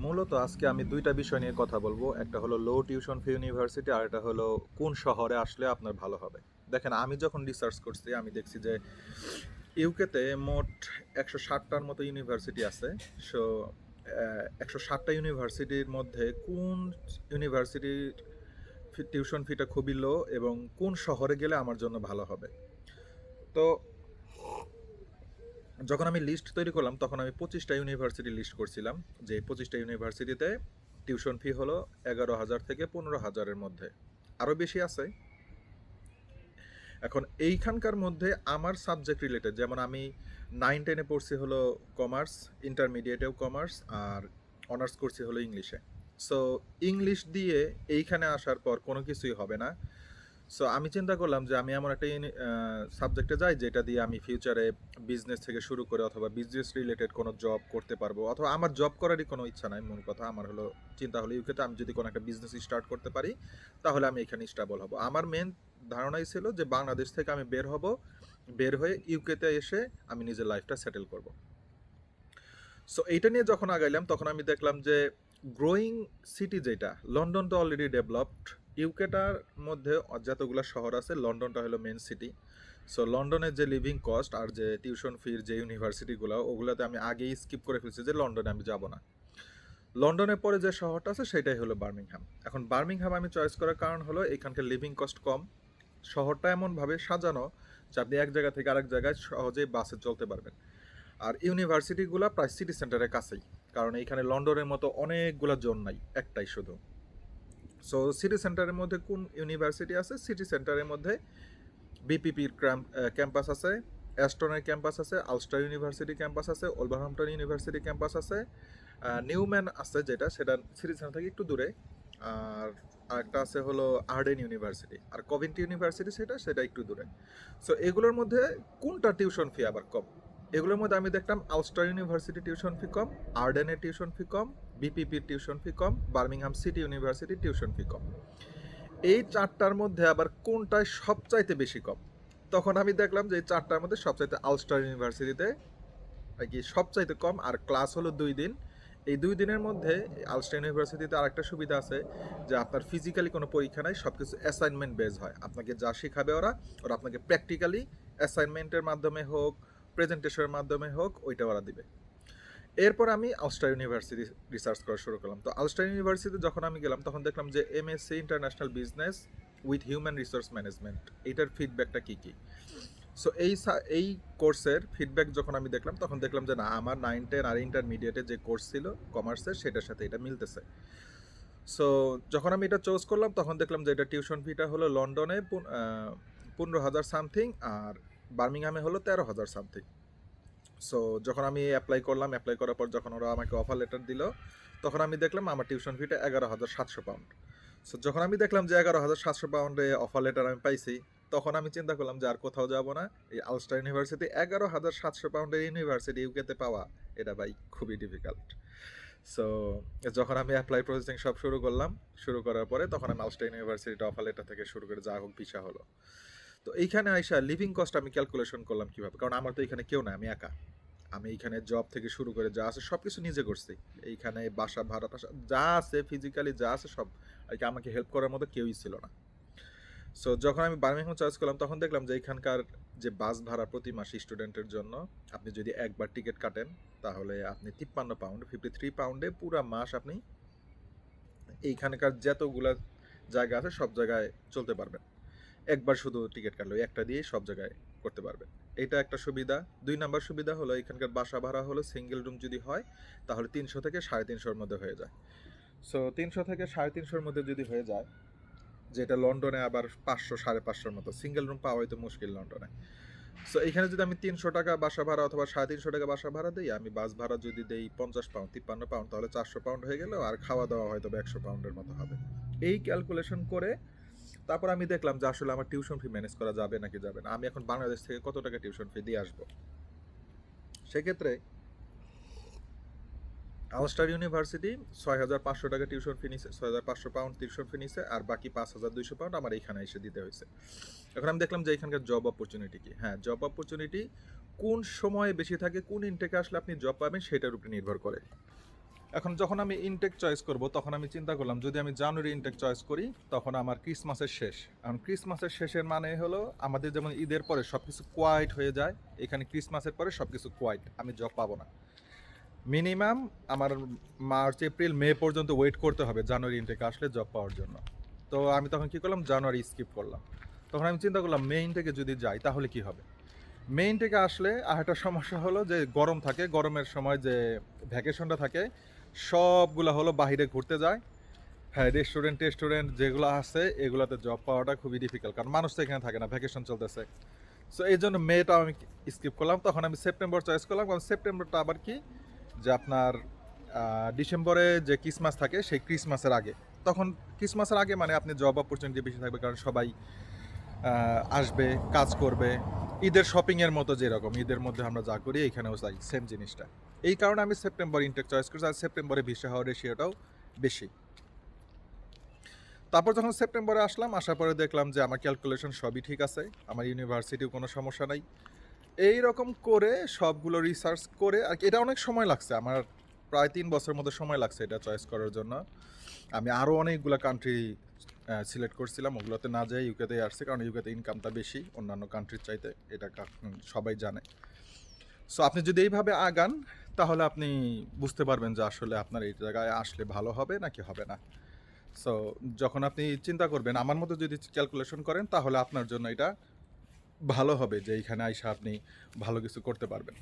মূলত আজকে আমি দুইটা বিষয় নিয়ে কথা বলবো। একটা হলো লো টিউশন ফি ইউনিভার্সিটি, আর এটা হলো কোন শহরে আসলে আপনার ভালো হবে। দেখেন, আমি যখন রিসার্চ করছি আমি দেখছি যে ইউকেতে মোট 160টার মতো ইউনিভার্সিটি আছে। সো 160টা ইউনিভার্সিটির মধ্যে কোন ইউনিভার্সিটির টিউশন ফিটা খুবই লো এবং কোন শহরে গেলে আমার জন্য ভালো হবে। তো যখন আমি লিস্ট তৈরি করলাম তখন আমি 25টা ইউনিভার্সিটি লিস্ট করছিলাম, যে 25টা ইউনিভার্সিটিতে টিউশন ফি হলো 11,000 থেকে 15,000-এর মধ্যে। আরও বেশি আছে। এখন এইখানকার মধ্যে আমার সাবজেক্ট রিলেটেড, যেমন আমি 9-10-এ পড়ছি হলো কমার্স, ইন্টারমিডিয়েটেও কমার্স, আর অনার্স করছি হলো ইংলিশে। সো ইংলিশ দিয়ে এইখানে আসার পর কোনো কিছুই হবে না। সো আমি চিন্তা করলাম যে আমি এমন একটা সাবজেক্টে যাই যেটা দিয়ে আমি ফিউচারে বিজনেস থেকে শুরু করে অথবা বিজনেস রিলেটেড কোনো জব করতে পারবো, অথবা আমার জব করারই কোনো ইচ্ছা নাই। মূল কথা আমার হলো চিন্তা হলো ইউকেতে আমি যদি কোনো একটা বিজনেস স্টার্ট করতে পারি তাহলে আমি এখানে স্টেবল হব। আমার মেন ধারণাই ছিল যে বাংলাদেশ থেকে আমি বের হব, বের হয়ে ইউকেতে এসে আমি নিজের লাইফটা সেটেল করব। সো এইটা নিয়ে যখন আগাইলাম তখন আমি দেখলাম যে গ্রোয়িং সিটি যেটা, লন্ডন তো অলরেডি ডেভেলপড। ইউকেটার মধ্যে যতগুলো শহর আছে লন্ডনটা হলো মেন সিটি। সো লন্ডনের যে লিভিং কস্ট আর যে টিউশন ফির যে ইউনিভার্সিটিগুলো, ওগুলোতে আমি আগেই স্কিপ করে ফেলছি যে লন্ডনে আমি যাব না। লন্ডনের পরে যে শহরটা আছে সেটাই হলো বার্মিংহাম। এখন বার্মিংহাম আমি চয়েস করার কারণ হলো এখানকার লিভিং কস্ট কম, শহরটা এমনভাবে সাজানো যে আপনি এক জায়গা থেকে আরেক জায়গায় সহজেই বাসে চলতে পারবেন। আর ইউনিভার্সিটিগুলো প্রায় সিটি সেন্টারের কাছেই, কারণ এইখানে লন্ডনের মতো অনেকগুলো জোন নাই, একটাই শুধু। সো সিটি সেন্টারের মধ্যে কোন ইউনিভার্সিটি আছে? সিটি সেন্টারের মধ্যে বিপিপির ক্যাম্পাস আছে, অ্যাস্টনের ক্যাম্পাস আছে, আলস্টার ইউনিভার্সিটি ক্যাম্পাস আছে, ওলভারহ্যাম্পটন ইউনিভার্সিটি ক্যাম্পাস আছে, নিউম্যান আছে যেটা সিটি সেন্টার থেকে একটু দূরে, আর আরেকটা আছে হলো আর্ডেন ইউনিভার্সিটি, আর কভিন্টি ইউনিভার্সিটি সেটা একটু দূরে। সো এগুলোর মধ্যে কোনটা টিউশন ফি আবার কম? এগুলোর মধ্যে আমি দেখলাম আলস্টার ইউনিভার্সিটি টিউশন ফি কম, আর্ডেনের টিউশন ফি কম, বিপিপির টিউশন ফি কম, বার্মিংহাম সিটি ইউনিভার্সিটির টিউশন ফি কম। এই চারটার মধ্যে আবার কোনটায় সবচাইতে বেশি কম? তখন আমি দেখলাম যে এই চারটার মধ্যে সবচাইতে আলস্টার ইউনিভার্সিটিতে আর কি সবচাইতে কম, আর ক্লাস হলো 2 দিন। এই 2 দিনের মধ্যে আলস্টার ইউনিভার্সিটিতে আরেকটা সুবিধা আছে যে আপনার ফিজিক্যালি কোনো পরীক্ষা নাই, সব কিছু অ্যাসাইনমেন্ট বেস হয়। আপনাকে যা শেখাবে ওরা ওরা আপনাকে প্র্যাকটিক্যালি অ্যাসাইনমেন্টের মাধ্যমে হোক, প্রেজেন্টেশনের মাধ্যমে হোক, ওইটা ওরা দিবে। এরপর আমি আলস্টার ইউনিভার্সিটি রিসার্চ করা শুরু করলাম। তো আলস্টার ইউনিভার্সিটিতে যখন আমি গেলাম তখন দেখলাম যে MSc international business with human resource management, এইটার ফিডব্যাকটা কী কী। সো এই কোর্সের ফিডব্যাক যখন আমি দেখলাম তখন দেখলাম যে না, আমার 9-10 আর ইন্টারমিডিয়েটে যে কোর্স ছিল কমার্সের সেটার সাথে এটা মিলতেছে। সো যখন আমি এটা চুজ করলাম তখন দেখলাম যে এটা টিউশন ফিটা হলো লন্ডনে 15,000 সামথিং, আর বার্মিংহামে হলো 13,000 সামথিং। সো যখন আমি অ্যাপ্লাই করলাম, অ্যাপ্লাই করার পর যখন ওরা আমাকে অফার লেটার দিল তখন আমি দেখলাম আমার টিউশন ফিটা 11,700 পাউন্ড। সো যখন আমি দেখলাম যে 11,700 পাউন্ডে অফার লেটার আমি পাইছি তখন আমি চিন্তা করলাম যে আর কোথাও যাব না। এই আলস্টার ইউনিভার্সিটি 11,700 পাউন্ডের ইউনিভার্সিটি ইউকেতে পাওয়া, এটা ভাই খুবই ডিফিকাল্ট। সো যখন আমি অ্যাপ্লাই প্রসেসিং সব শুরু করলাম, শুরু করার পরে তখন আমি আলস্টার ইউনিভার্সিটিটা অফার লেটার থেকে শুরু করে যা হোক ভিসা হলো। তো এইখানে আইসা লিভিং কস্ট আমি ক্যালকুলেশন করলাম কীভাবে, কারণ আমার তো এখানে কেউ না, আমি একা। আমি এইখানে জব থেকে শুরু করে যা আছে সব কিছু নিজে করছি। এইখানে বাসা ভাড়া টাসা যা আছে, ফিজিক্যালি যা আছে সব আর কি, আমাকে হেল্প করার মতো কেউই ছিল না। সো যখন আমি বার্মিংহাম চয়েস করলাম তখন দেখলাম যে এখানকার যে বাস ভাড়া প্রতি মাসে স্টুডেন্টের জন্য আপনি যদি একবার টিকিট কাটেন তাহলে আপনি 53 পাউন্ড, 53 পাউন্ডে পুরা মাস আপনি এইখানকার যতগুলা জায়গা আছে সব জায়গায় চলতে পারবেন। একবার শুধু টিকিট কাটলে ওই একটা দিয়েই সব জায়গায় করতে পারবেন। এটা একটা সুবিধা। 2 নাম্বার সুবিধা হলো এখানকার বাসা ভাড়া হলো সিঙ্গেল রুম যদি হয় তাহলে 300 থেকে 350-এর মধ্যে হয়ে যায়। সো 300 থেকে 350-এর মধ্যে যদি হয়ে যায়, যেটা লন্ডনে আবার 500 550-এর মতো, সিঙ্গেল রুম পাওয়াই তো মুশকিল লন্ডনে। সো এখানে যদি আমি 300 টাকা বাসা ভাড়া অথবা 350 টাকা বাসা ভাড়া দিই, আমি বাস ভাড়া যদি দেই 50 পাউন্ড 53 পাউন্ড তাহলে 400 পাউন্ড হয়ে গেল, আর খাওয়া দাওয়া হয়তো 100 পাউন্ডের মতো হবে। এই ক্যালকুলেশন করে তারপর আমি দেখলাম যে আসলে আমার টিউশন ফি ম্যানেজ করা যাবে নাকি যাবে না। আমি এখন বাংলাদেশ থেকে কত টাকা টিউশন ফি দিয়ে আসবো? সেক্ষেত্রে আলস্টার ইউনিভার্সিটি 6,500 টাকা টিউশন ফি নিছে, 6,500 পাউন্ড টিউশন ফি নিছে, আর বাকি 5,200 পাউন্ড আমার এইখানে এসে দিতে হয়েছে। এখন আমি দেখলাম যে এখানকার জব অপরচুনিটি কি। হ্যাঁ, জব অপরচুনিটি কোন সময়ে বেশি থাকে, কোন ইনটেকে আসলে আপনি জব পাবেন সেটার উপরে নির্ভর করে। এখন যখন আমি ইনটেক চয়েস করব তখন আমি চিন্তা করলাম যদি আমি জানুয়ারি ইনটেক চয়েস করি তখন আমার ক্রিসমাসের শেষ। কারণ ক্রিসমাসের শেষের মানে হলো আমাদের যেমন ঈদের পরে সব কিছু কোয়াইট হয়ে যায়, এখানে ক্রিসমাসের পরে সব কিছু কোয়াইট, আমি জব পাবো না। মিনিমাম আমার মার্চ এপ্রিল মে পর্যন্ত ওয়েট করতে হবে জানুয়ারি ইনটেকে আসলে জব পাওয়ার জন্য। তো আমি তখন কী করলাম, জানুয়ারি স্কিপ করলাম। তখন আমি চিন্তা করলাম মে ইনটেকে যদি যাই তাহলে কি হবে। মেইন থেকে আসলে আর একটা সমস্যা হলো যে গরম থাকে, গরমের সময় যে ভ্যাকেশনটা থাকে সবগুলো হলো বাহিরে ঘুরতে যায়। হ্যাঁ, রেস্টুরেন্ট যেগুলো আছে এগুলোতে জব পাওয়াটা খুবই ডিফিকাল্ট, কারণ মানুষ তো এখানে থাকে না, ভ্যাকেশন চলতেছে। সো এই জন্য মেটা আমি স্কিপ করলাম। তখন আমি সেপ্টেম্বর চয়েস করলাম, কারণ সেপ্টেম্বরটা আবার কি যে আপনার ডিসেম্বরে যে ক্রিসমাস থাকে সেই ক্রিসমাসের আগে। তখন ক্রিসমাসের আগে মানে আপনি জব অপরচুনিটি বেশি থাকবে, কারণ সবাই আসবে, কাজ করবে। ঈদের শপিংয়ের মতো যেরকম ঈদের মধ্যে আমরা যা করি এখানেও চাই সেম জিনিসটা। এই কারণে আমি সেপ্টেম্বর ইনটেক চয়েস করছি, আর সেপ্টেম্বরে ভিসা হওয়ার রেশিওটাও বেশি। তারপর যখন সেপ্টেম্বরে আসলাম, আসার পরে দেখলাম যে আমার ক্যালকুলেশন সবই ঠিক আছে, আমার ইউনিভার্সিটিও কোনো সমস্যা নাই। এই রকম করে সবগুলো রিসার্চ করে আর কি, এটা অনেক সময় লাগছে আমার, প্রায় 3 বছরের মতো সময় লাগছে এটা চয়েস করার জন্য। আমি আরও অনেকগুলো কান্ট্রি সিলেক্ট করছিলাম, ওগুলোতে না যাই ইউকেতেই আসছে, কারণ ইউকেতে ইনকামটা বেশি অন্যান্য কান্ট্রির চাইতে, এটা সবাই জানে। সো আপনি যদি এইভাবে আগান তাহলে আপনি বুঝতে পারবেন যে আসলে আপনার এই জায়গায় আসলে ভালো হবে নাকি হবে না। সো যখন আপনি চিন্তা করবেন আমার মতো যদি ক্যালকুলেশন করেন তাহলে আপনার জন্য এটা ভালো হবে যে এইখানে আইসা আপনি ভালো কিছু করতে পারবেন।